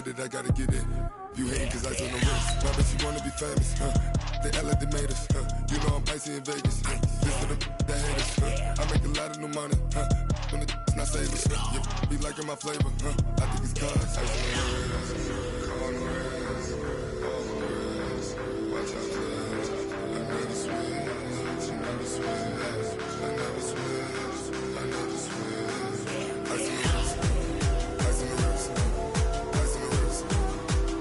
get it, I gotta get it. You hating cause ice on the wrist. My bitch, you wanna be famous, They act like they made us, You know I'm icy in Vegas, This for the that haters, I make a lot of new money, When the not savers, Be liking my flavor, I think it's cause ice on the wrist, on the wrist, on the wrist. Watch out for that. I never switch, you never switch. I never switch, I never switch. Ice on the wrist, ice on the wrist, ice on the wrist,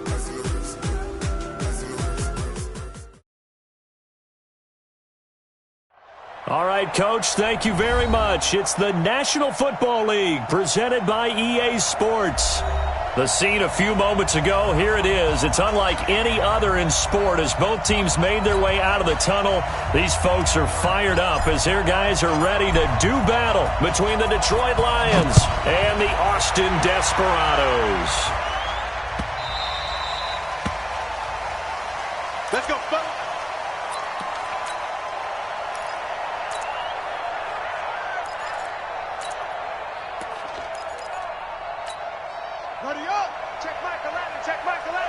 ice on the wrist, ice on the wrist. All right, Coach, thank you very much. It's the National Football League presented by EA Sports. The scene a few moments ago, here it is. It's unlike any other in sport as both teams made their way out of the tunnel. These folks are fired up as their guys are ready to do battle between the Detroit Lions and the Austin Desperados. Let's go, folks. Ready up. Check Michael Allen. Check Michael Allen.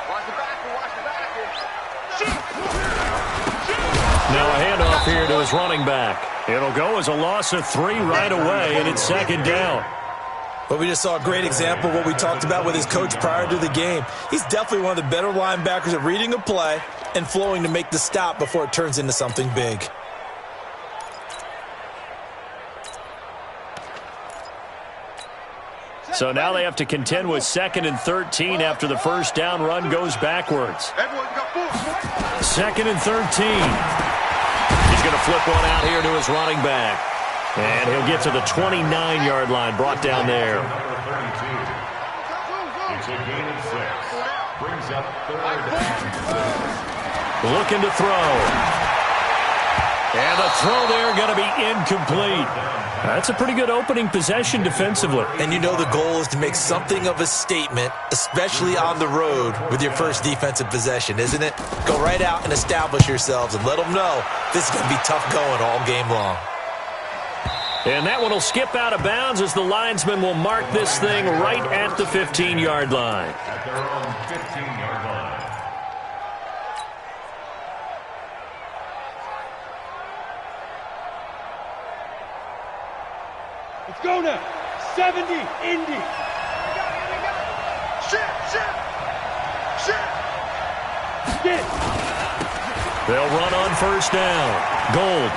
Watch the back. Watch the back. Now a handoff here to his running back. It'll go as a loss of 3 right away, and it's second down. Well, we just saw a great example of what we talked about with his coach prior to the game. He's definitely one of the better linebackers at reading a play and flowing to make the stop before it turns into something big. So now they have to contend with 2nd and 13 after the first down run goes backwards. 2nd and 13. He's going to flip one out here to his running back. And he'll get to the 29-yard line, brought down there. It's a gain of 6. Brings up 3rd and 6. Looking to throw. And the throw there going to be incomplete. That's a pretty good opening possession defensively. And you know the goal is to make something of a statement, especially on the road with your first defensive possession, isn't it? Go right out and establish yourselves and let them know this is going to be tough going all game long. And that one will skip out of bounds as the linesman will mark this thing right at the 15-yard line. At their own 15-yard line. Let's go now. 70, Indy. Shit. They'll run on first down. Gold.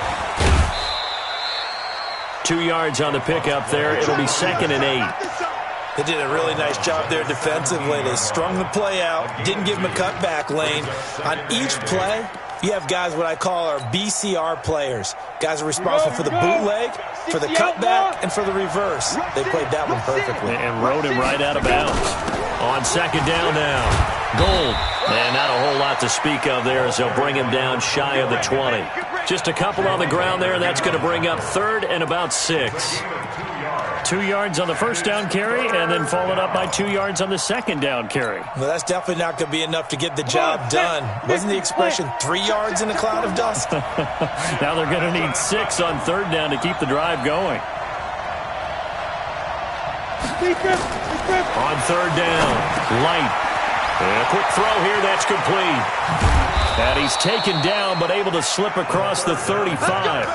2 yards on the pickup there. It'll be 2nd and 8. They did a really nice job there defensively. They strung the play out, didn't give them a cutback lane. On each play, you have guys what I call our BCR players. Guys are responsible for the bootleg, for the cutback, and for the reverse. They played that one perfectly. And rode him right out of bounds. On second down now. Gold. And not a whole lot to speak of there as they'll bring him down shy of the 20. Just a couple on the ground there. That's going to bring up 3rd and about 6. 2 yards on the first down carry and then followed up by 2 yards on the second down carry. Well, that's definitely not going to be enough to get the job done. Wasn't the expression 3 yards in a cloud of dust? Now they're going to need 6 on 3rd down to keep the drive going. On 3rd down, Light. And a quick throw here, that's complete. And he's taken down but able to slip across the 35.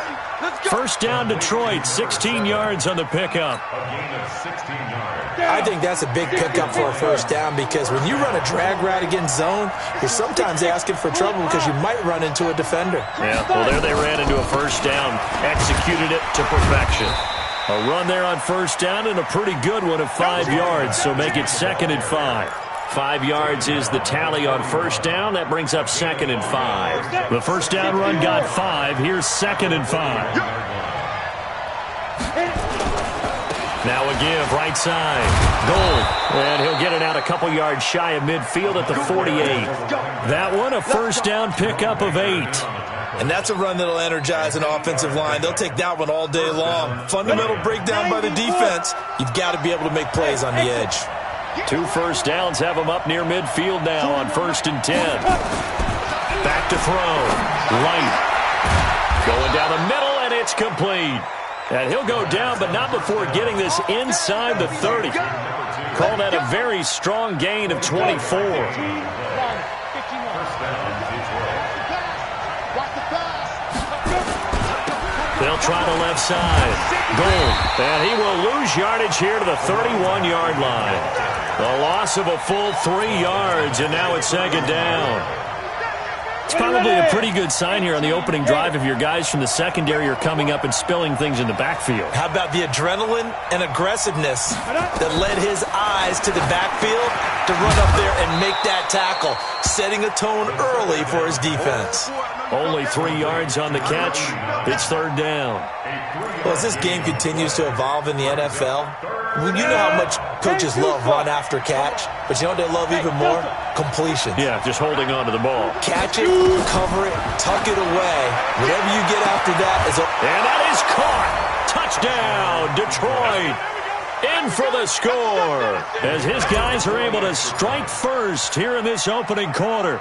First down Detroit, 16 yards on the pickup. A gain of 16 yards. I think that's a big pickup for a first down because when you run a drag route against zone, you're sometimes asking for trouble because you might run into a defender. Yeah, well, there they ran into a first down, executed it to perfection. A run there on first down and a pretty good one of 5 yards, so make it 2nd and 5. 5 yards is the tally on first down. That brings up 2nd and 5. The first down run got 5. Here's 2nd and 5. Now a give, right side. Gold. And he'll get it out a couple yards shy of midfield at the 48. That one, a first down pickup of 8. And that's a run that'll energize an offensive line. They'll take that one all day long. Fundamental breakdown by the defense. You've got to be able to make plays on the edge. 2 first downs have him up near midfield now on 1st and 10. Back to throw. Light. Going down the middle, and it's complete. And he'll go down, but not before getting this inside the 30. call that a very strong gain of 24. They'll try the left side. Gold. And he will lose yardage here to the 31-yard line. The loss of a full 3 yards, and now it's second down. It's probably a pretty good sign here on the opening drive if your guys from the secondary are coming up and spilling things in the backfield. How about the adrenaline and aggressiveness that led his eyes to the backfield to run up there and make that tackle, setting a tone early for his defense. Only 3 yards on the catch. It's third down. Well, as this game continues to evolve in the NFL, you know how much coaches love run after catch, but you know what they love even more? Completion. Yeah, just holding on to the ball. Catch it, cover it, tuck it away. Whatever you get after that is and that is caught. Touchdown, Detroit. In for the score as his guys are able to strike first here in this opening quarter.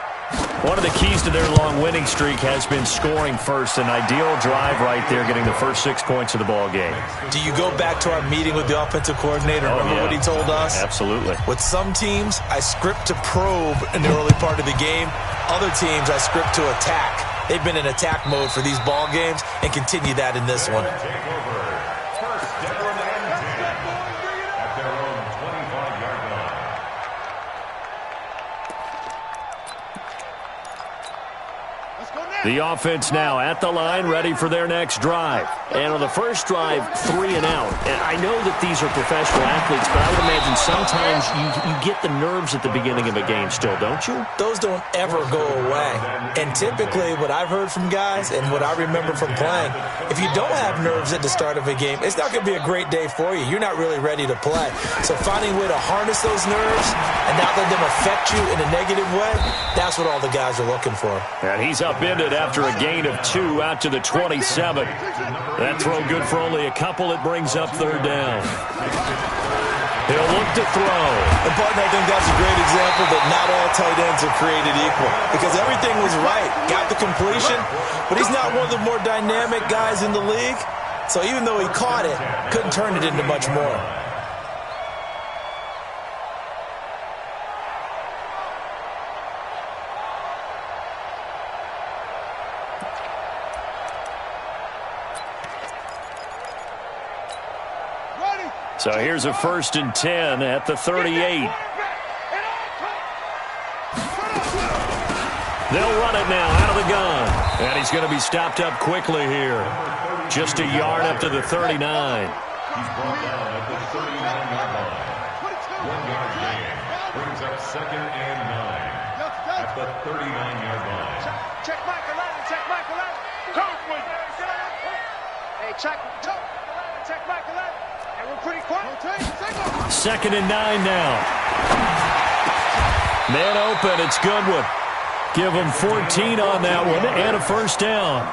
One of the keys to their long winning streak has been scoring first. An ideal drive right there, getting the first 6 points of the ball game. Do you go back to our meeting with the offensive coordinator? Remember what he told us? Absolutely. With some teams, I script to probe in the early part of the game. Other teams, I script to attack. They've been in attack mode for these ball games and continue that in this one. The offense now at the line, ready for their next drive. And on the first drive, 3 and out. And I know that these are professional athletes, but I would imagine sometimes you get the nerves at the beginning of a game still, don't you? Those don't ever go away. And typically what I've heard from guys and what I remember from playing, if you don't have nerves at the start of a game, it's not going to be a great day for you. You're not really ready to play. So finding a way to harness those nerves and not let them affect you in a negative way, that's what all the guys are looking for. And he's upended after a gain of 2 out to the 27. That throw good for only a couple. It brings up third down. He'll look to throw. And, partner, I think that's a great example that not all tight ends are created equal because everything was right. Got the completion, but he's not one of the more dynamic guys in the league. So even though he caught it, couldn't turn it into much more. So here's a 1st and 10 at the 38. They'll run it now out of the gun. And he's going to be stopped up quickly here. Just a yard up to the 39. He's brought down at the 39-yard line. 1 yard gain. Brings up 2nd and 9 at the 39-yard line. Check Michael Allen. Check Michael Allen. Hey, check Michael Allen. And we're pretty quiet. 2nd and 9 now. Man open. It's Goodwin. Give him 14 on that one and a first down.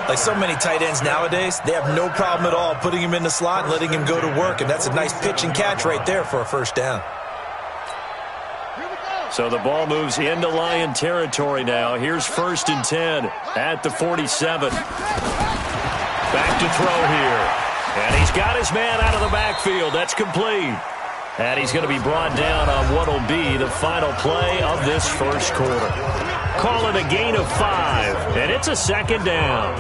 Like so many tight ends nowadays, they have no problem at all putting him in the slot and letting him go to work, and that's a nice pitch and catch right there for a first down. So the ball moves into Lion territory now. Here's 1st and 10 at the 47. Back to throw here. And he's got his man out of the backfield. That's complete. And he's going to be brought down on what will be the final play of this first quarter. Call it a gain of 5, and it's a second down.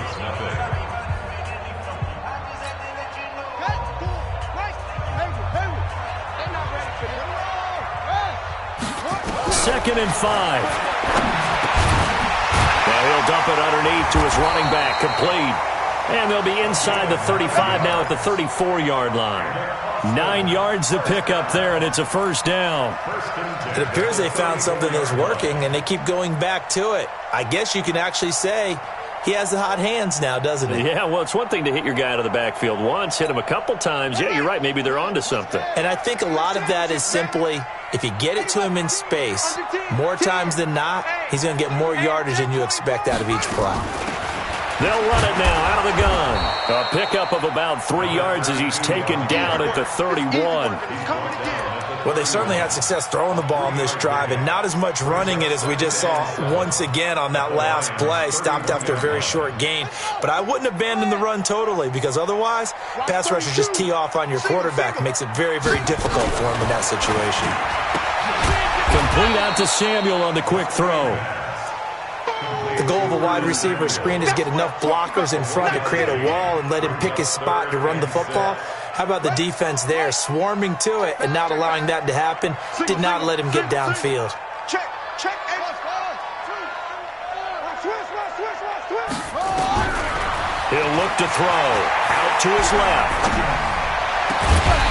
Second and 5. Now he'll dump it underneath to his running back, complete. And they'll be inside the 35 now at the 34-yard line. 9 yards to pick up there, and it's a first down. It appears they found something that's working, and they keep going back to it. I guess you can actually say he has the hot hands now, doesn't he? Yeah, well, it's one thing to hit your guy out of the backfield once, hit him a couple times. Yeah, you're right. Maybe they're onto something. And I think a lot of that is simply if you get it to him in space, more times than not, he's going to get more yardage than you expect out of each play. They'll run it now out of the gun. A pickup of about 3 yards as he's taken down at the 31. Well, they certainly had success throwing the ball on this drive and not as much running it as we just saw once again on that last play. Stopped after a very short gain. But I wouldn't abandon the run totally because otherwise, pass rushers just tee off on your quarterback. It makes it very, very difficult for him in that situation. Complete out to Samuel on the quick throw. The goal of a wide receiver screen is get enough blockers in front to create a wall and let him pick his spot to run the football. How about the defense there, swarming to it and not allowing that to happen? Did not let him get downfield. Check. He'll look to throw. Out to his left.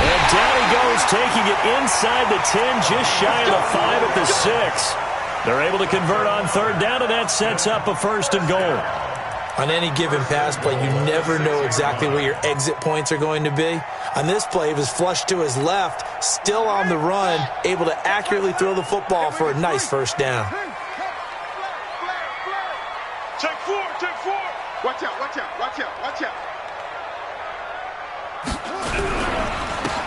And down he goes, taking it inside the 10, just shy of the 5 at the 6. They're able to convert on third down, and that sets up a 1st and goal. On any given pass play, you never know exactly where your exit points are going to be. On this play, it was flushed to his left, still on the run, able to accurately throw the football for a nice 1st down. Check 4. Watch out.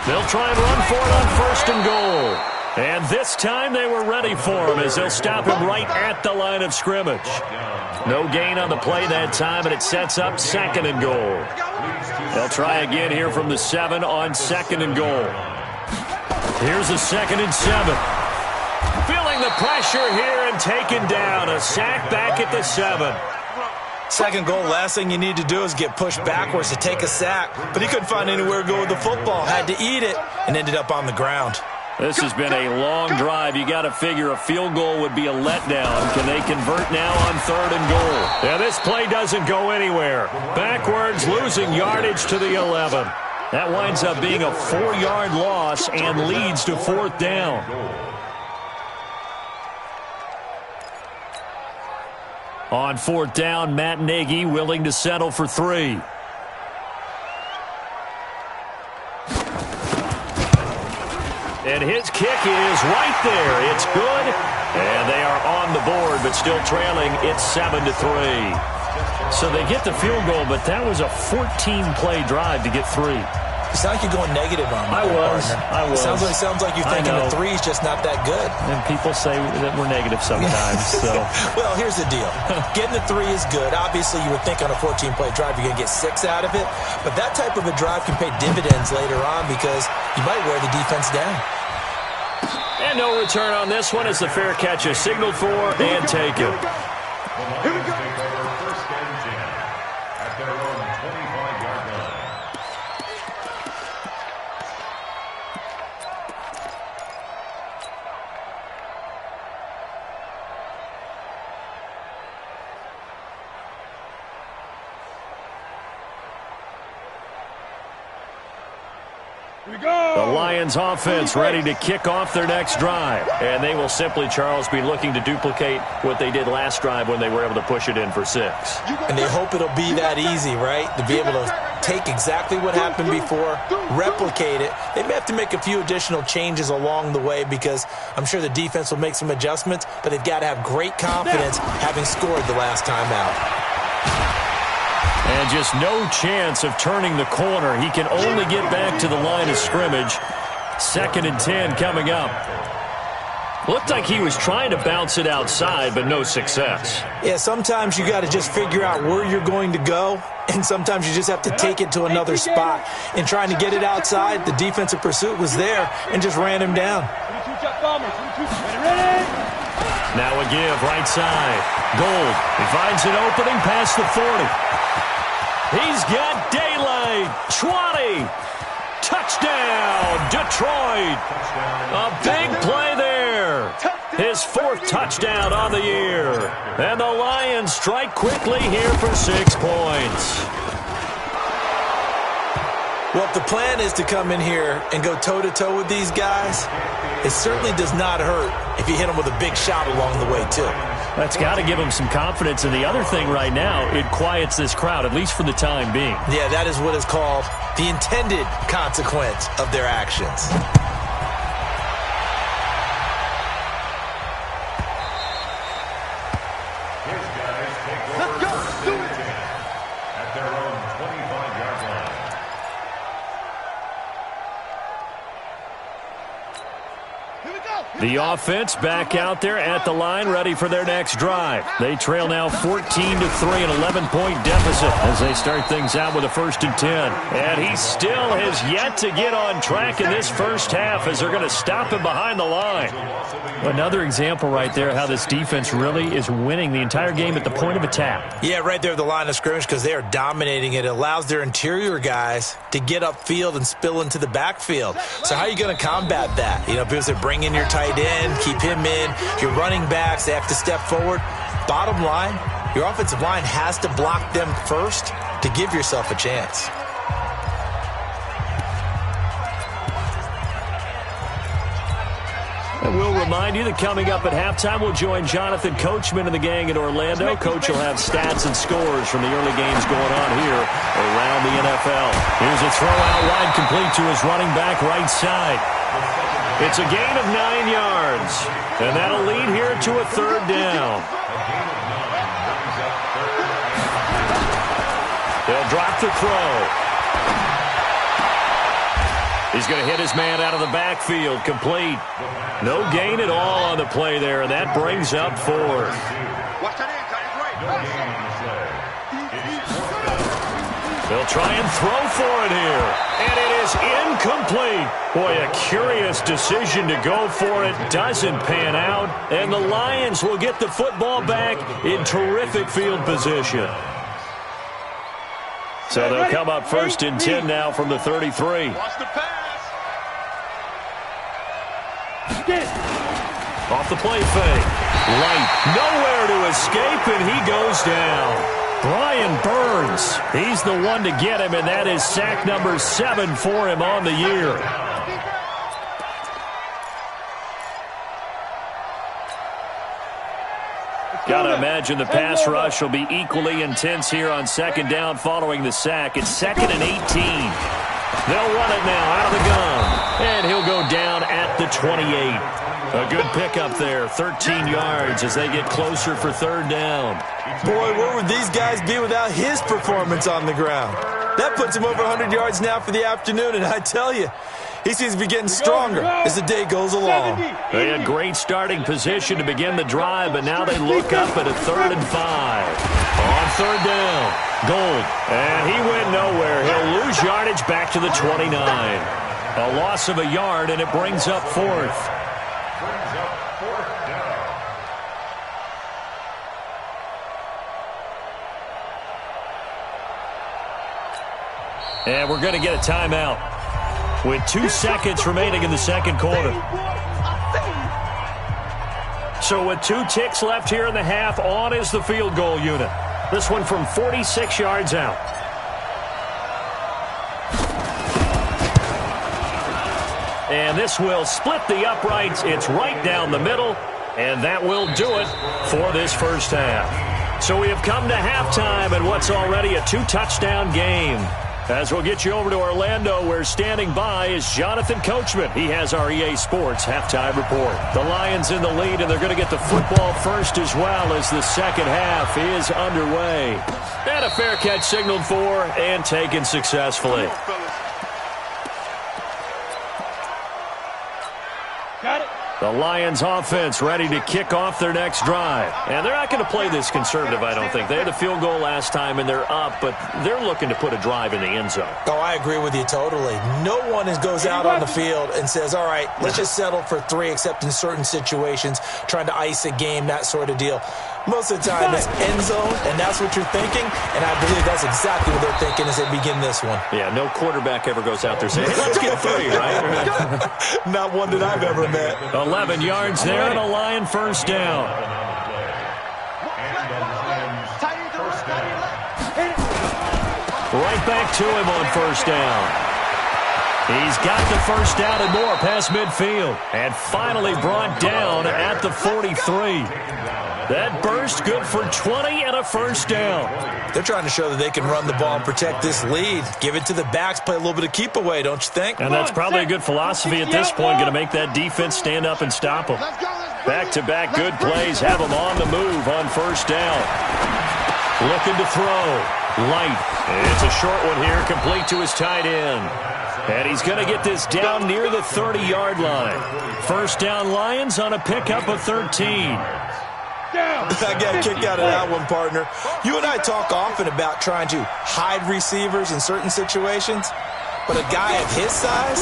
They'll try and run for it on 1st and goal. And this time they were ready for him as they'll stop him right at the line of scrimmage. No gain on the play that time, and it sets up 2nd and goal. They'll try again here from the 7 on 2nd and goal. Here's a 2nd and 7. Feeling the pressure here and taken down. A sack back at the 7. 2nd goal, last thing you need to do is get pushed backwards to take a sack. But he couldn't find anywhere to go with the football. Had to eat it and ended up on the ground. This has been a long drive. You got to figure a field goal would be a letdown. Can they convert now on 3rd and goal? Yeah, this play doesn't go anywhere. Backwards, losing yardage to the 11. That winds up being a 4-yard loss and leads to 4th down. On 4th down, Matt Nagy willing to settle for 3. And his kick is right there. It's good. And they are on the board, but still trailing. It's 7-3. So they get the field goal, but that was a 14-play drive to get 3. It's not like you're going negative on me. I was. Sounds like you're thinking the 3 is just not that good. And people say that we're negative sometimes. So, well, here's the deal. Getting the 3 is good. Obviously, you would think on a 14-play drive you're going to get 6 out of it. But that type of a drive can pay dividends later on because you might wear the defense down. And no return on this one as the fair catch is signaled for and taken. Here we go. Take over 1st and 10 at their own 25-yard line. The Lions offense ready to kick off their next drive. And they will simply, Charles, be looking to duplicate what they did last drive when they were able to push it in for 6. And they hope it'll be that easy, right? To be able to take exactly what happened before, replicate it. They may have to make a few additional changes along the way because I'm sure the defense will make some adjustments, but they've got to have great confidence having scored the last time out. And just no chance of turning the corner. He can only get back to the line of scrimmage. 2nd and 10 coming up. Looked like he was trying to bounce it outside, but no success. Yeah, sometimes you got to just figure out where you're going to go, and sometimes you just have to take it to another spot. In trying to get it outside, the defensive pursuit was there and just ran him down. Now a give, right side. Gold. He finds an opening past the 40. He's got daylight. 20. Touchdown, Detroit. A big play there. His 4th touchdown on the year. And the Lions strike quickly here for 6 points. Well, if the plan is to come in here and go toe-to-toe with these guys, it certainly does not hurt if you hit them with a big shot along the way, too. That's got to give them some confidence. And the other thing right now, it quiets this crowd, at least for the time being. Yeah, that is what is called the intended consequence of their actions. His guys take over 1st and 10 at their own 25-yard line. The offense back out there at the line, ready for their next drive. They trail now 14-3, an 11-point deficit as they start things out with a 1st and 10. And he still has yet to get on track in this first half as they're going to stop him behind the line. Another example right there how this defense really is winning the entire game at the point of attack. Yeah, right there at the line of scrimmage because they are dominating it. It allows their interior guys to get upfield and spill into the backfield. So how are you going to combat that? You know, because they bring in your tight end, keep him in. Your running backs, they have to step forward. Bottom line, your offensive line has to block them first to give yourself a chance. And we'll remind you that coming up at halftime, we'll join Jonathan Coachman and the gang in Orlando. Coach will have stats and scores from the early games going on here around the NFL. Here's a throw out wide complete to his running back right side. It's a gain of 9 yards, and that'll lead here to a 3rd down. They'll drop the throw. He's going to hit his man out of the backfield, complete. No gain at all on the play there, and that brings up 4th. They'll try and throw for it here, and it is incomplete. Boy, a curious decision to go for it. Doesn't pan out, and the Lions will get the football back in terrific field position. So they'll come up 1st and 10 now from the 33. Off the play fake. Right. Nowhere to escape, and he goes down. Brian Burns, he's the one to get him, and that is sack number 7 for him on the year. Gotta imagine the pass rush will be equally intense here on 2nd down following the sack. It's 2nd and 18. They'll run it now out of the gun, and he'll go down at the 28. A good pickup there, 13 yards as they get closer for 3rd down. Boy, where would these guys be without his performance on the ground? That puts him over 100 yards now for the afternoon, and I tell you, he seems to be getting stronger as the day goes along. They had great starting position to begin the drive, but now they look up at a 3rd and 5. On 3rd down, Gold, and he went nowhere. He'll lose yardage back to the 29. A loss of a yard, and it brings up 4th. And we're going to get a timeout with 2 seconds remaining in the 2nd quarter. So with 2 ticks left here in the half, on is the field goal unit. This one from 46 yards out. And this will split the uprights. It's right down the middle, and that will do it for this first half. So we have come to halftime in what's already a 2-touchdown game. As we'll get you over to Orlando, where standing by is Jonathan Coachman. He has our EA Sports halftime report. The Lions in the lead, and they're going to get the football first as well as the 2nd half is underway. And a fair catch signaled for and taken successfully. Got it. The Lions offense ready to kick off their next drive. And they're not going to play this conservative, I don't think. They had a field goal last time, and they're up, but they're looking to put a drive in the end zone. Oh, I agree with you totally. No one goes out on the field and says, all right, let's just settle for 3, except in certain situations, trying to ice a game, that sort of deal. Most of the time, it's end zone, and that's what you're thinking, and I believe that's exactly what they're thinking as they begin this one. Yeah, no quarterback ever goes out there saying, hey, let's get 3, right? Not one that I've ever met. 11 yards there and a Lion first down. Right back to him on first down. He's got the first down and more past midfield. And finally brought down at the 43. That burst good for 20 and a first down. They're trying to show that they can run the ball and protect this lead. Give it to the backs, play a little bit of keep away, don't you think? And that's probably a good philosophy at this point, going to make that defense stand up and stop them. Back-to-back good plays have them on the move on first down. Looking to throw. Light. It's a short one here, complete to his tight end. And he's going to get this down near the 30-yard line. First down Lions on a pickup of 13. I got kicked out of that one, partner. You and I talk often about trying to hide receivers in certain situations, but a guy of his size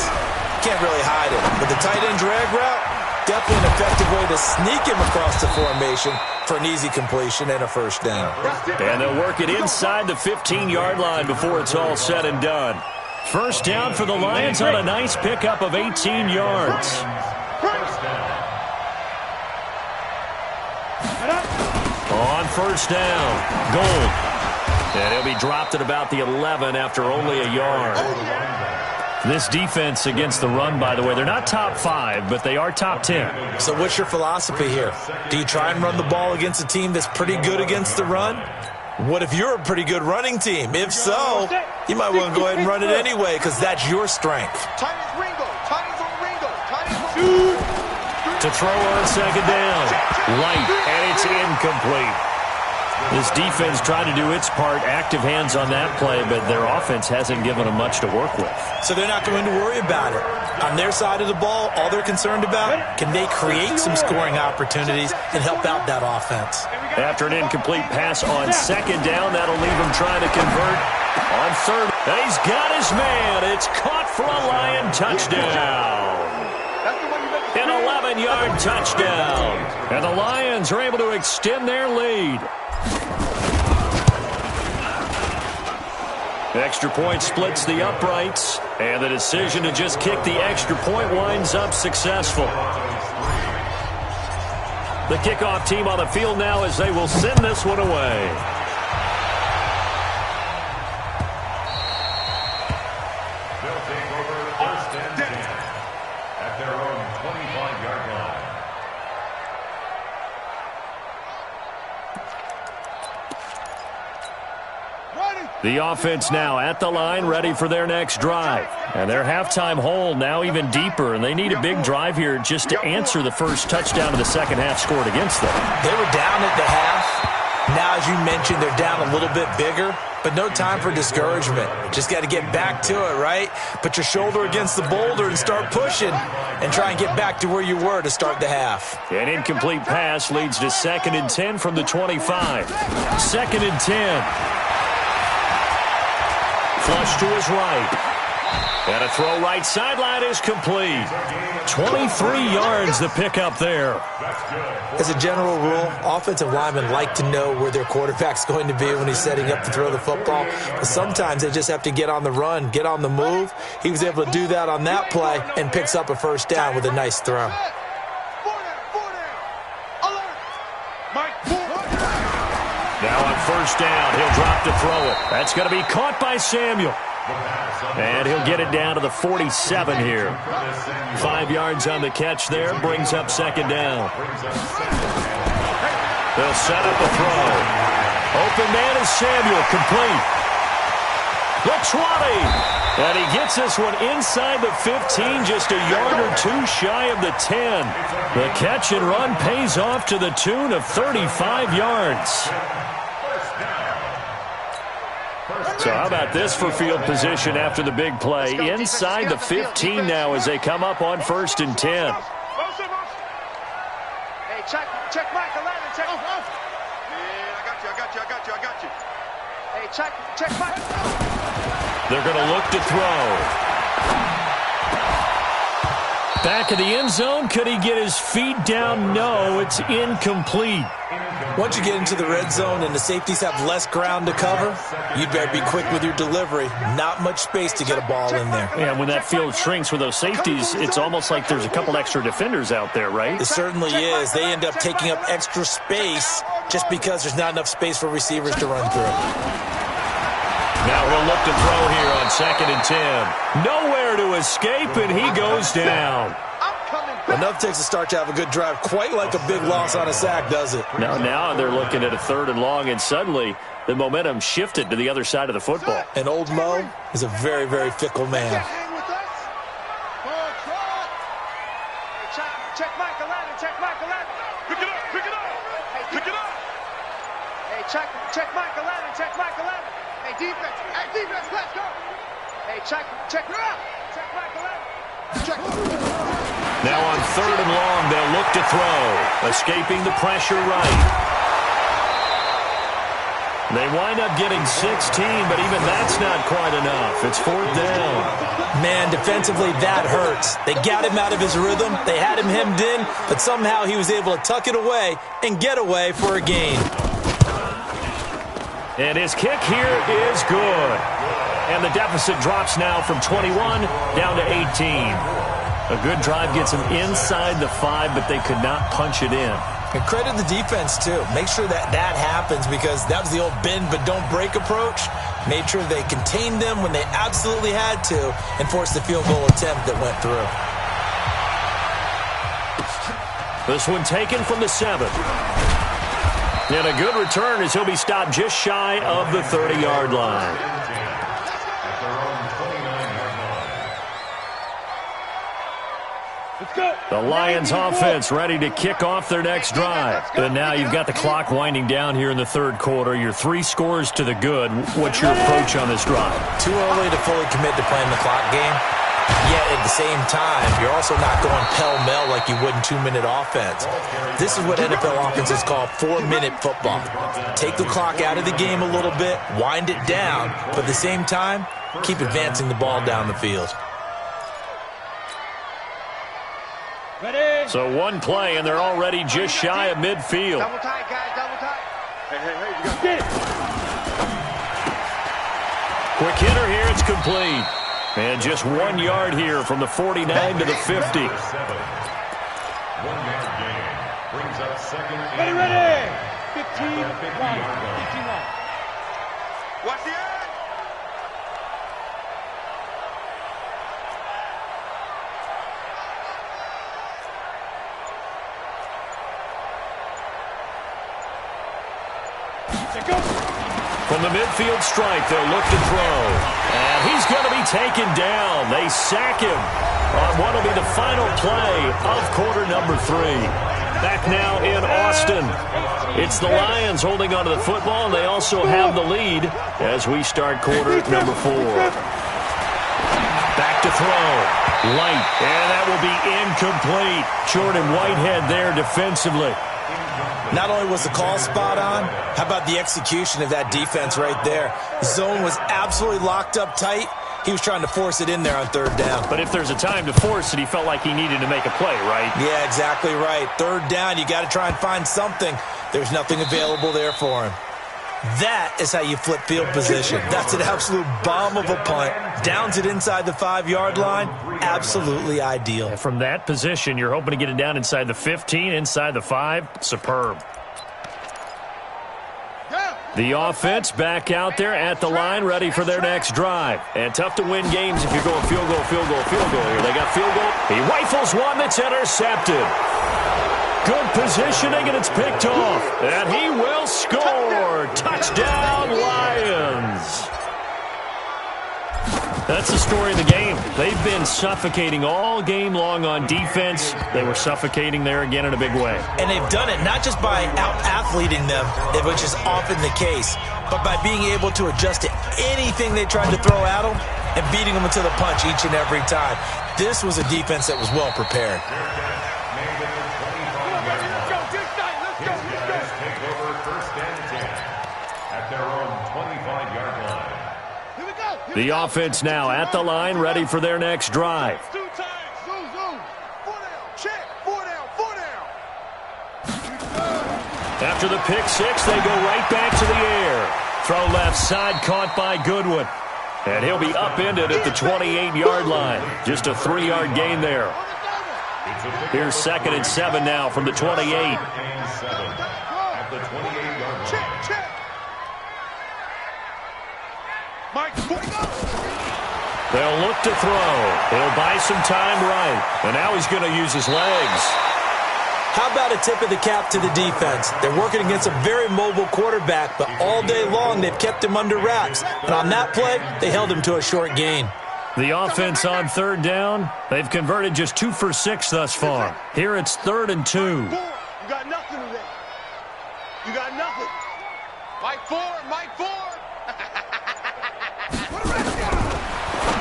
can't really hide it. But the tight end drag route, definitely an effective way to sneak him across the formation for an easy completion and a first down. And they'll work it inside the 15-yard line before it's all said and done. First down for the Lions on a nice pickup of 18 yards. On first down, Gold. And he'll be dropped at about the 11 after only a yard. This defense against the run, by the way, they're not top 5, but they are top 10. So what's your philosophy here? Do you try and run the ball against a team that's pretty good against the run? What if you're a pretty good running team? If so, you might want to go ahead and run it anyway because that's your strength. To throw on second down. Light, and it's incomplete. This defense tried to do its part, active hands on that play, but their offense hasn't given them much to work with. So they're not going to worry about it. On their side of the ball, all they're concerned about, can they create some scoring opportunities and help out that offense? After an incomplete pass on second down, that'll leave him trying to convert on third. And he's got his man. It's caught for a Lion touchdown. An 11-yard touchdown. And the Lions are able to extend their lead. Extra point splits the uprights, and the decision to just kick the extra point winds up successful. The kickoff team on the field now as they will send this one away. They'll take over first and 10 at their own 25-yard line. The offense now at the line, ready for their next drive. And their halftime hole now even deeper, and they need a big drive here just to answer the first touchdown of the second half scored against them. They were down at the half. Now, as you mentioned, they're down a little bit bigger, but no time for discouragement. Just got to get back to it, right? Put your shoulder against the boulder and start pushing and try and get back to where you were to start the half. An incomplete pass leads to 2nd and 10 from the 25. 2nd and 10. Flush to his right. And a throw right sideline is complete. 23 yards the pickup there. As a general rule, offensive linemen like to know where their quarterback's going to be when he's setting up to throw the football. But sometimes they just have to get on the run, get on the move. He was able to do that on that play and picks up a first down with a nice throw. Now on first down, he'll drop to throw it. That's going to be caught by Samuel. And he'll get it down to the 47 here. 5 yards on the catch there, brings up second down. They'll set up a throw. Open man is Samuel, complete. The 20. And he gets this one inside the 15, just a yard or two shy of the 10. The catch and run pays off to the tune of 35 yards. So how about this for field position after the big play? Inside the 15 now as they come up on 1st and 10. Hey, check Mike 11. Check. Yeah, I got you. Hey, check Mike. They're going to look to throw. Back in the end zone. Could he get his feet down? No, it's incomplete. Once you get into the red zone and the safeties have less ground to cover, you'd better be quick with your delivery. Not much space to get a ball in there. Yeah, when that field shrinks with those safeties, it's almost like there's a couple extra defenders out there, right? It certainly is. They end up taking up extra space just because there's not enough space for receivers to run through. Now he'll look to throw here on 2nd and 10. Nowhere to escape, and he goes down. Enough takes a start to have a good drive. Quite like a big loss on a sack, does it? Now they're looking at a 3rd and long, and suddenly the momentum shifted to the other side of the football. And old Mo is a very, very fickle man. Check Mike 11. Pick it up. Hey, check Mike 11. Hey, defense, let's go. Hey, check. Now on 3rd and long, they'll look to throw. Escaping the pressure right. They wind up getting 16, but even that's not quite enough. It's 4th down. Man, defensively, that hurts. They got him out of his rhythm. They had him hemmed in, but somehow he was able to tuck it away and get away for a gain. And his kick here is good. And the deficit drops now from 21 down to 18. A good drive gets them inside the 5, but they could not punch it in. And credit the defense, too. Make sure that happens, because that was the old bend but don't break approach. Made sure they contained them when they absolutely had to and forced the field goal attempt that went through. This one taken from the 7. And a good return as he'll be stopped just shy of the 30-yard line. The Lions offense ready to kick off their next drive. And now you've got the clock winding down here in the 3rd quarter. You're 3 scores to the good. What's your approach on this drive? Too early to fully commit to playing the clock game. Yet at the same time, you're also not going pell-mell like you would in 2-minute offense. This is what NFL offenses call 4-minute football. Take the clock out of the game a little bit, wind it down, but at the same time, keep advancing the ball down the field. So one play, and they're already just shy of midfield. Double tight, guys, double tight. Hey, you got to get it. Quick hitter here, it's complete. And just 1 yard here from the 49 to the 50. 1 yard gain brings up 2nd and Ready. 15 yard line. Watch the end. From the midfield strike, they'll look to throw. And he's going to be taken down. They sack him on what will be the final play of quarter number 3. Back now in Austin. It's the Lions holding onto the football, and they also have the lead as we start quarter number 4. Back to throw. Light. And that will be incomplete. Jordan Whitehead there defensively. Not only was the call spot on, how about the execution of that defense right there? The zone was absolutely locked up tight. He was trying to force it in there on 3rd down. But if there's a time to force it, he felt like he needed to make a play, right? Yeah, exactly right. 3rd down, you got to try and find something. There's nothing available there for him. That is how you flip field position. That's an absolute bomb of a punt. Downs it inside the 5-yard line. Absolutely ideal. And from that position, you're hoping to get it down inside the 15, inside the 5. Superb. The offense back out there at the line, ready for their next drive. And tough to win games if you're going field goal, field goal, field goal here. They got field goal. He rifles one that's intercepted. Good positioning, and it's picked off. And he will score. Touchdown, Lions. That's the story of the game. They've been suffocating all game long on defense. They were suffocating there again in a big way. And they've done it not just by out-athleting them, which is often the case, but by being able to adjust to anything they tried to throw at them and beating them into the punch each and every time. This was a defense that was well prepared. The offense now at the line, ready for their next drive. After the pick six, they go right back to the air. Throw left side, caught by Goodwin. And he'll be upended at the 28-yard line. Just a 3-yard gain there. Here's 2nd and 7 now from the 28. They'll look to throw. He'll buy some time right. And now he's going to use his legs. How about a tip of the cap to the defense? They're working against a very mobile quarterback, but all day long they've kept him under wraps. And on that play, they held him to a short gain. The offense on 3rd down, they've converted just 2 for 6 thus far. Here it's 3rd and 2. You got nothing today. You got nothing. Mike 4, Mike 4.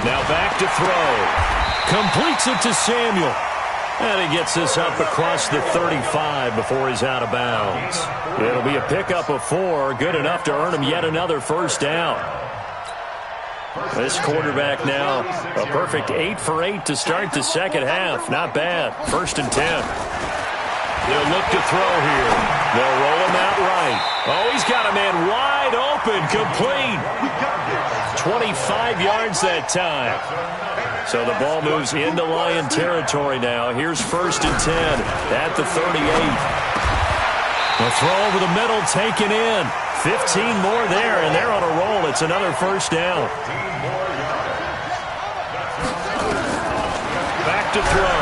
Now back to throw. Completes it to Samuel. And he gets this up across the 35 before he's out of bounds. It'll be a pickup of 4, good enough to earn him yet another first down. This quarterback now, a perfect 8 for 8 to start the second half. Not bad. 1st and 10. They'll look to throw here. They'll roll him out right. Oh, he's got a man wide open, complete. 25 yards that time. So the ball moves into Lion territory now. Here's 1st and 10 at the 38. The throw over the middle taken in. 15 more there, and they're on a roll. It's another first down. Back to throw.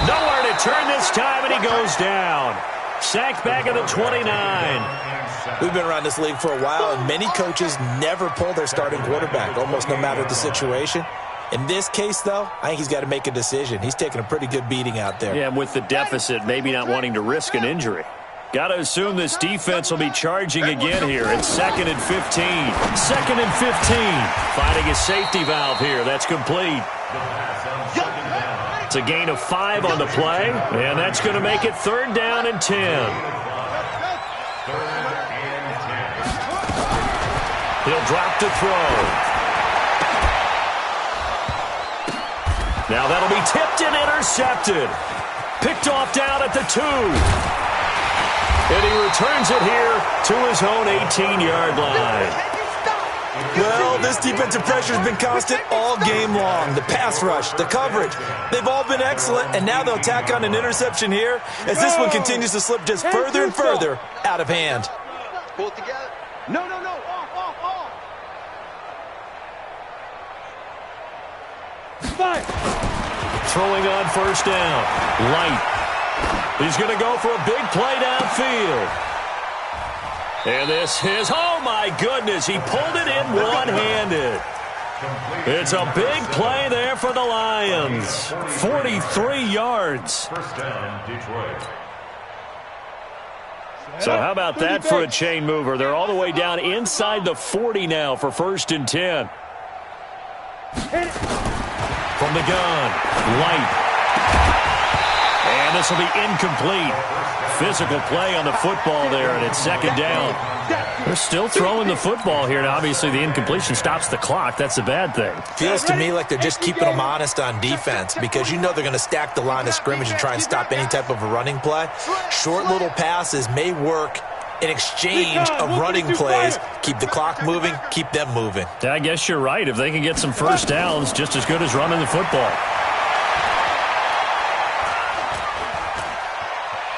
Nowhere to turn this time, and he goes down. Sacked back at the 29. We've been around this league for a while, and many coaches never pull their starting quarterback, almost no matter the situation. In this case, though, I think he's got to make a decision. He's taking a pretty good beating out there. Yeah, with the deficit, maybe not wanting to risk an injury. Got to assume this defense will be charging again here. It's 2nd and 15. 2nd and 15. Finding a safety valve here. That's complete. It's a gain of 5 on the play, and that's going to make it 3rd down and 10. He'll drop to throw. Now that'll be tipped and intercepted. Picked off down at the 2. And he returns it here to his own 18-yard line. Well, this defensive pressure has been constant all game long. The pass rush, the coverage, they've all been excellent, and now they'll tack on an interception here as this one continues to slip just further and further out of hand. Pull it together. No. Off. Five. Throwing on 1st down. Light. He's going to go for a big play downfield. And this is, oh my goodness, he pulled it in one-handed. It's a big play there for the Lions. 43 yards. First down, Detroit. So how about that for a chain mover? They're all the way down inside the 40 now for 1st and 10. From the gun, Light. And this will be incomplete. Physical play on the football there, and it's 2nd down. They're still throwing the football here, and obviously the incompletion stops the clock. That's a bad thing. Feels to me like they're just keeping them honest on defense because you know they're going to stack the line of scrimmage and try and stop any type of a running play. Short little passes may work in exchange of running plays. Keep the clock moving, keep them moving. I guess you're right. If they can get some first downs, just as good as running the football.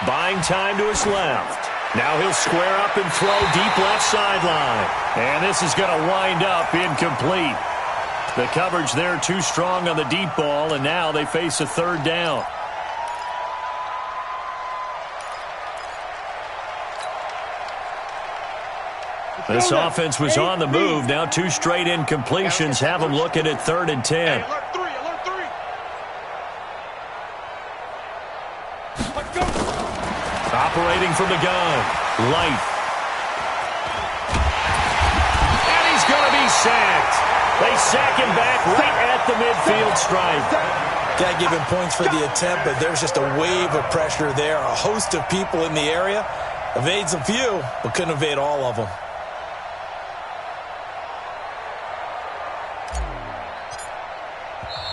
Buying time to his left. Now he'll square up and throw deep left sideline. And this is going to wind up incomplete. The coverage there too strong on the deep ball, and now they face a 3rd down. This offense was on the move. Now 2 straight incompletions have them looking at 3rd and 10. Alert 3. Operating from the gun. Light. And he's going to be sacked. They sack him back right at the midfield stripe. Got to give him points for the attempt, but there's just a wave of pressure there. A host of people in the area. Evades a few, but couldn't evade all of them.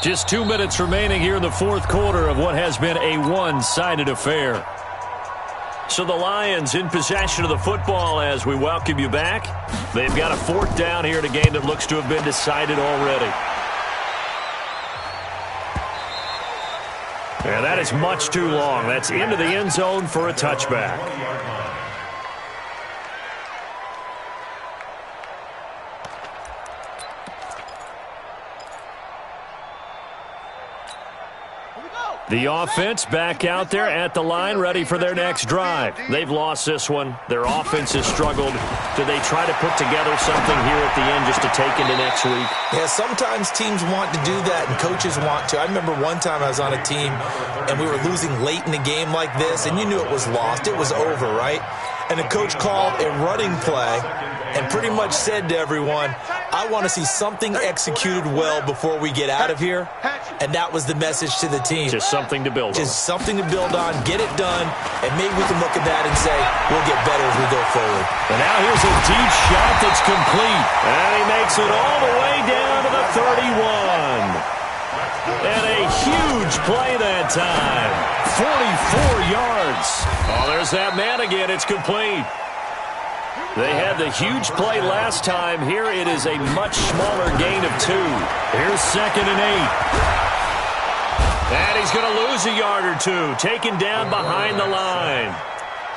Just 2 minutes remaining here in the 4th quarter of what has been a one-sided affair. So the Lions in possession of the football as we welcome you back. They've got a 4th down here in a game that looks to have been decided already. And that is much too long. That's into the end zone for a touchback. The offense back out there at the line, ready for their next drive. They've lost this one. Their offense has struggled. Do they try to put together something here at the end just to take into next week? Yeah, sometimes teams want to do that and coaches want to. I remember one time I was on a team and we were losing late in the game like this, and you knew it was lost. It was over, right? and the coach called a running play and pretty much said to everyone, I want to see something executed well before we get out of here. And that was the message to the team. Just something to build on. Just something to build on, get it done, and maybe we can look at that and say, we'll get better as we go forward. And now here's a deep shot that's complete. And he makes it all the way down to the 31. And a huge play that time. 44 yards. Oh, there's that man again. It's complete. They had the huge play last time. Here it is a much smaller gain of 2. Here's 2nd and 8. And he's going to lose a yard or 2. Taken down behind the line.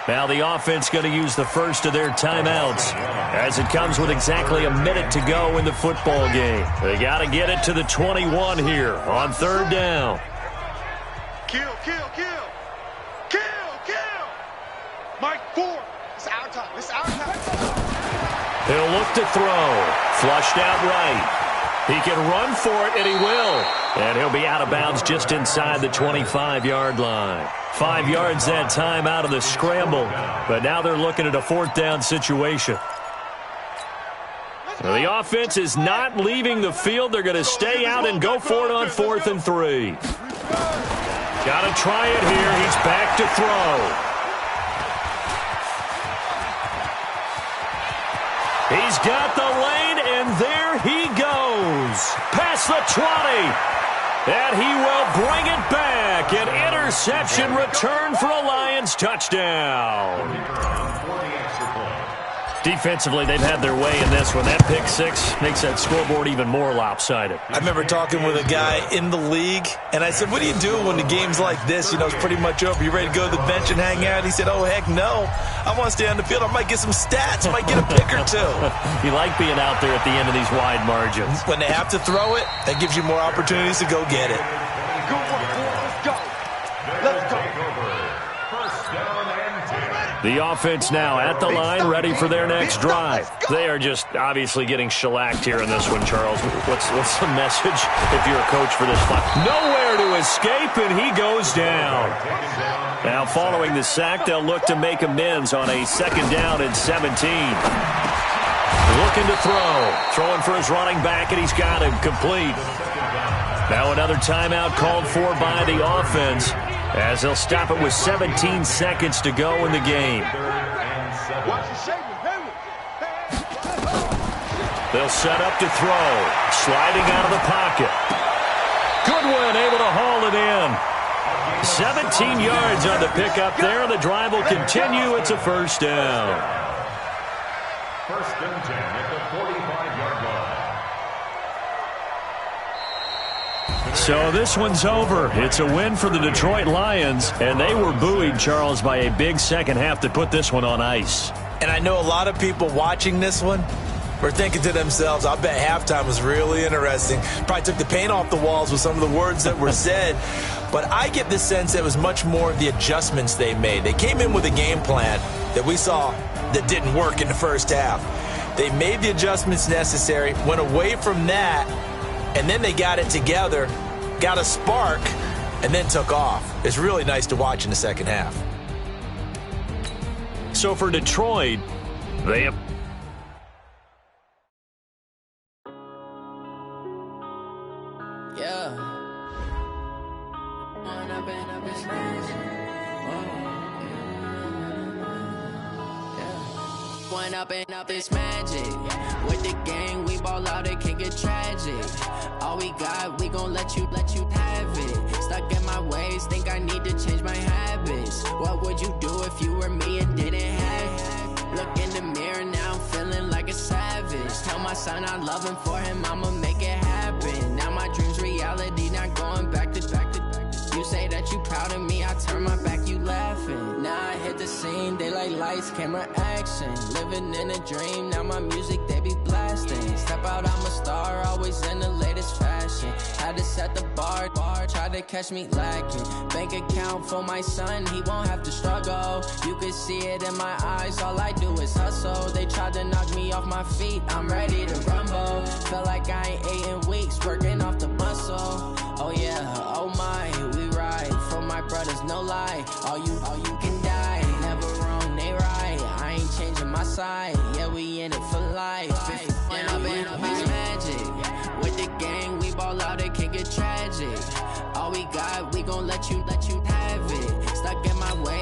Now the offense going to use the first of their timeouts as it comes with exactly a minute to go in the football game. They got to get it to the 21 here on 3rd down. Kill. Mike, 4. It's our time. He'll look to throw. Flushed out right. He can run for it, and he will. And he'll be out of bounds just inside the 25-yard line. 5 yards that time out of the scramble. But now they're looking at a 4th down situation. Well, the offense is not leaving the field. They're going to stay out and go for it on 4th and 3. Got to try it here. He's back to throw. He's got the lane, and there he goes. Past the 20. And he will bring it back. An interception return for a Lions touchdown. Defensively, they've had their way in this one. That pick 6 makes that scoreboard even more lopsided. I remember talking with a guy in the league, and I said, what do you do when the game's like this? You know, it's pretty much over. You ready to go to the bench and hang out? He said, oh, heck no. I want to stay on the field. I might get some stats. I might get a pick or 2. You like being out there at the end of these wide margins. When they have to throw it, that gives you more opportunities to go get it. Let's go. The offense now at the line, ready for their next drive. They are just obviously getting shellacked here in this one, Charles. What's the message if you're a coach for this fight? Nowhere to escape, and he goes down. Now, following the sack, they'll look to make amends on a 2nd down and 17. Looking to throw. Throwing for his running back, and he's got him complete. Now another timeout called for by the offense, as they'll stop it with 17 seconds to go in the game. They'll set up to throw. Sliding out of the pocket. Goodwin able to haul it in. 17 yards on the pickup there. The drive will continue. It's a 1st down. 1st and 10 at the 45-yard line. So this one's over. It's a win for the Detroit Lions, and they were buoyed, Charles, by a big second half that put this one on ice. And I know a lot of people watching this one were thinking to themselves, I bet halftime was really interesting. Probably took the paint off the walls with some of the words that were said. But I get the sense it was much more the adjustments they made. They came in with a game plan that we saw that didn't work in the first half. They made the adjustments necessary, went away from that, and then they got it together, got a spark, and then took off. It's really nice to watch in the second half. So for Detroit, they have... Yeah. One up and up is magic. With the gang, we ball out, it can get tragic. All we got, we gon' let you have it. Stuck in my ways, think I need to change my habits. What would you do if you were me and didn't have it? Look in the mirror, now I'm feeling like a savage. Tell my son I love him, for him I'ma make it happen. Now my dream's reality, not going back to. You say that you proud of me, I turn my back, you laughing. Now I hit the scene, they like lights, camera, action. Living in a dream, now my music, they be blasting. Step out, I'm a star, always in the latest fashion. Had to set the bar, try to catch me lacking. Bank account for my son, he won't have to struggle. You can see it in my eyes, all I do is hustle. They tried to knock me off my feet, I'm ready to rumble. Feel like I ain't ate in weeks, working off the muscle. Oh yeah, oh my, we ride for my brothers, no lie. All you can die, never wrong, they right. I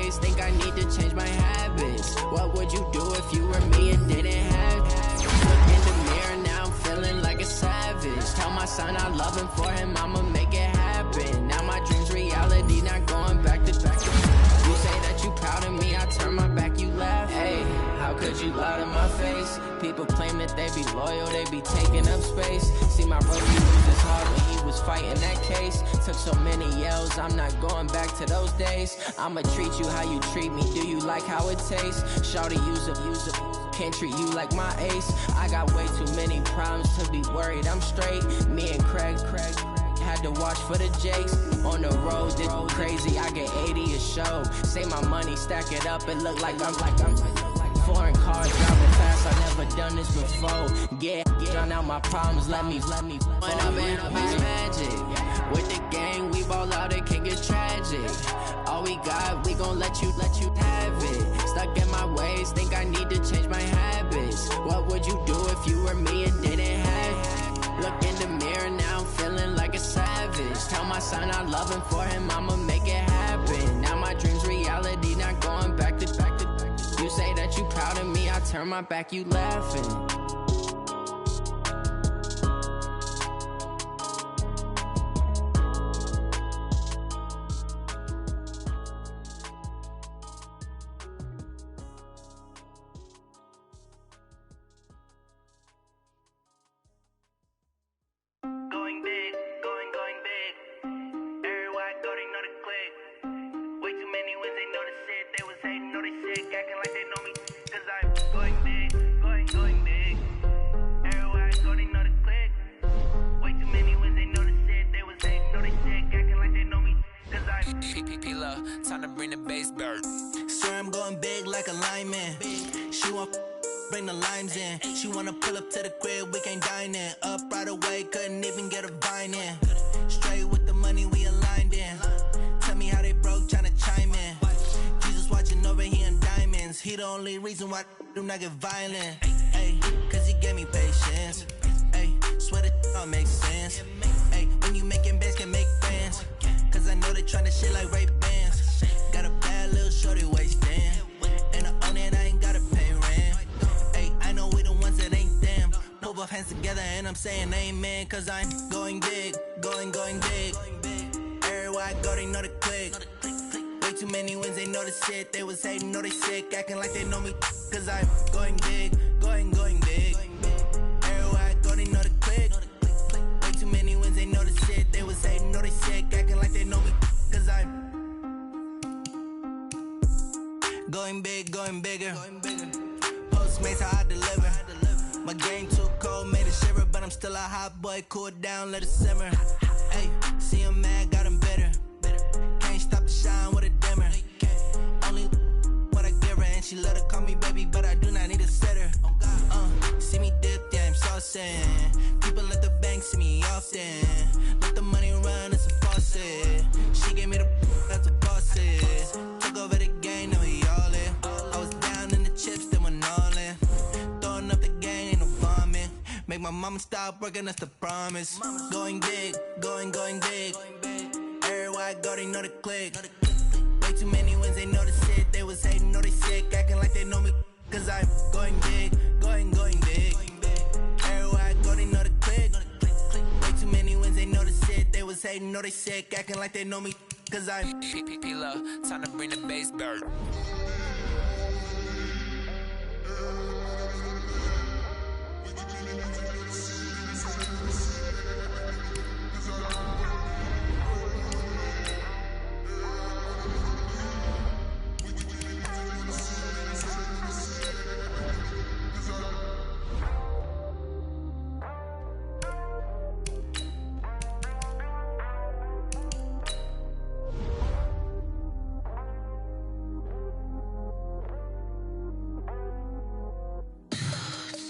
ways, think I need to change my habits. What would you do if you were me and didn't have it? Look in the mirror, now I'm feeling like a savage. Tell my son I love him, for him I'ma make it happen. Now my dream's reality, not going back to back. You say that you proud of me, I turn my back, you laugh. Hey, how could you lie to my face? People claim that they be loyal, they be taking up space. See my brother lose his heart when he was fighting that case. Took so many yells, I'm not going back to those days. I'ma treat you how you treat me, do you like how it tastes? Shawty, use up, can't treat you like my ace. I got way too many problems to be worried, I'm straight. Me and Craig had to watch for the Jakes. On the road, this crazy, I get 80 a show. Say my money, stack it up, it look like I'm foreign cars driving fast, I never done this before. Get drown out my problems, let me When I'm it's magic. With the gang, we ball out, it can get tragic. All we got, we gon' let you have it. Stuck in my ways, think I need to change my habits. What would you do if you were me and didn't have it? Look in the mirror, now I'm feeling like a savage. Tell my son I love him, for him I'ma make it happen. Now my dream's reality, not going back to back. You say that you proud of me, I turn my back, you laughing. Going big, going big. Everywhere I go, they know the click. Way too many wins, they know the shit. They was hating, know they sick, acting like they know me. Cause I'm going big, going big. Everywhere I go, they know the click. Way too many wins, they know the shit. They was hating, know they sick, acting like they know me. Cause I'm P-P-P-Love, time to bring the bass bird. Swear I'm going big like a lineman. She want bring the limes in. She wanna pull up to the crib, we can't dine in. Up right away, couldn't even get a vine in. Straight with the money we aligned in. Tell me how they broke, tryna chime in. Jesus watching over here in diamonds. He the only reason why I do not get violent. Ay, cause he gave me patience. Ay, swear that all makes sense. Ay, when you making bands, can make friends. Cause I know they tryna shit like Ray-Bans. Got a bad little shorty wasting. And I own it, I ain't gotta pay rent. Ay, I know we the ones that ain't them. Put both hands together and I'm saying amen. Cause I'm going big, going big. Everywhere I go, they know the click. Way too many wins, they know the shit. They was hating, know they sick, acting like they know me. Cause I'm going big, going big. Everywhere I go, they know the click. Way too many wins, they know the shit. They was hating, know they sick, acting like they know me. Cause I'm going big, going bigger. Postmates how I deliver. My game too cold, made it shiver, but I'm still a hot boy. Cool it down, let it simmer. Hey, see him mad, got him bitter. Can't stop the shine with a dimmer. Only what I give her, and she let her call me baby, but I do not need a sitter. See me dip, yeah, I'm saucing. People at the bank see me often. Let the money run, it's a faucet. She gave me the that's a bosses. Took over the game, now we all in. I was down in the chips, then went all in. Throwing up the gang, ain't no bombing. Make my mama stop working, that's the promise. Going big, going big. Everywhere I go, they know the click. Way too many wins, they know the shit. They was hating, know they sick, acting like they know me. Cause I'm going big, going big. Everywhere I go, they know the click. Way too many wins, they know the shit. They was hating, know they sick, acting like they know me. Cause I'm P-P-P-Love, time to bring the bass bird.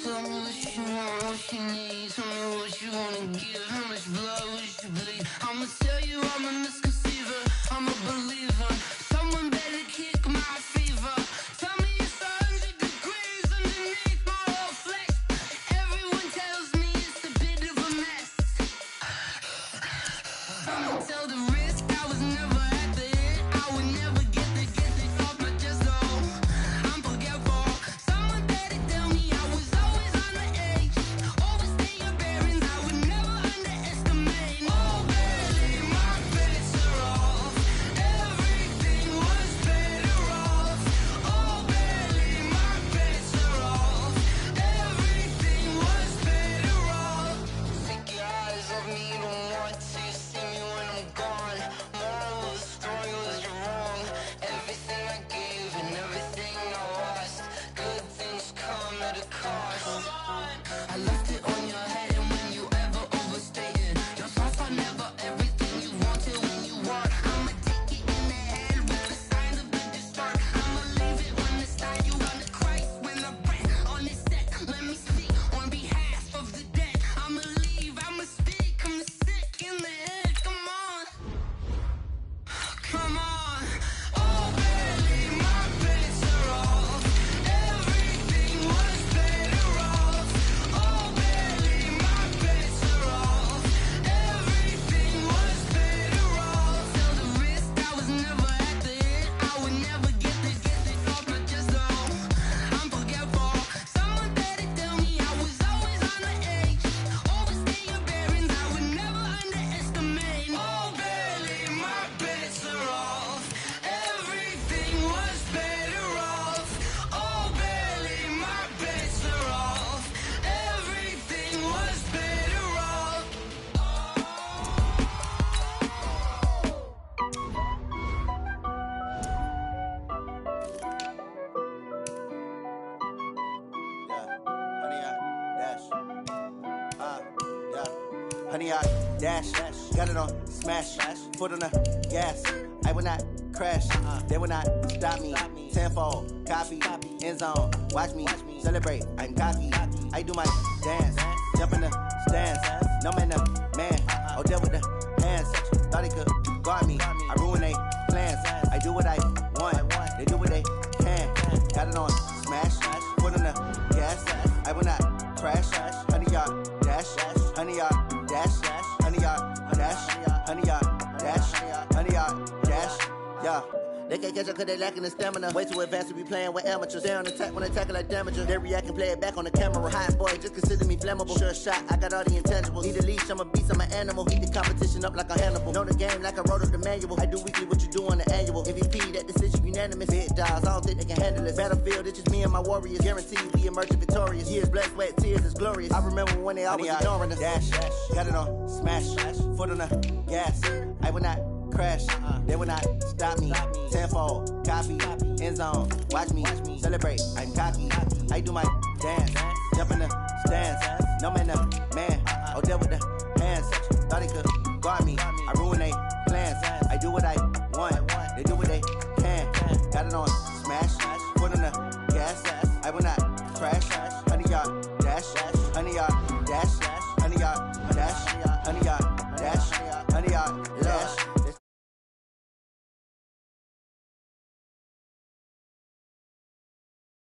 Tell me what you want, what you need. Tell me what you wanna give. How much blood would you bleed? I'ma tell you I'm a misconceiver. I'm a believer. Someone better kick my fever. Tell me it's 100 degrees underneath my whole flesh. Everyone tells me it's a bit of a mess. I'ma tell the risk. I was never at the end. I would never get the off 100-yard dash. Got it on smash. Foot on the gas. I will not crash. They will not stop me. Tenfold, copy, end zone. Watch me celebrate. I'm cocky. I do my dance. Jump in the stands. No man, no man. Oh, deal with the hands. Thought he could guard me. I ruin they plans. I do what I want. They do what they can. Got it on smash. Foot on the gas. I will not crash. 100-yard dash. 100-yard dash. 100-yard dash. 100-yard dash. 100-yard dash. Yeah. They can't catch up cause they lacking the stamina. Way too advanced to be playing with amateurs. They on attack when they tackle like damager. They react and play it back on the camera. Hot boy, just consider me flammable. Sure shot, I got all the intangibles. Need a leash, I'm a beast, I'm an animal. Heat the competition up like a Hannibal. Know the game like I wrote up the manual. I do weekly what you do on the annual. MVP, that decision unanimous. Big dogs, I don't think they can handle it. Battlefield, it's just me and my warriors. Guaranteed we emerging victorious. Years, blood, sweat, tears, is glorious. I remember when they always ignoring us. Dash, got it on smash. Foot on the gas. I will not crash. They will not stop me. Tenfold, copy, end zone. Watch me celebrate. I'm cocky. I do my dance. Jump in the stands. No man, no man. Oh, deal with the hands. Thought he could guard me. I ruin they plans. I do what I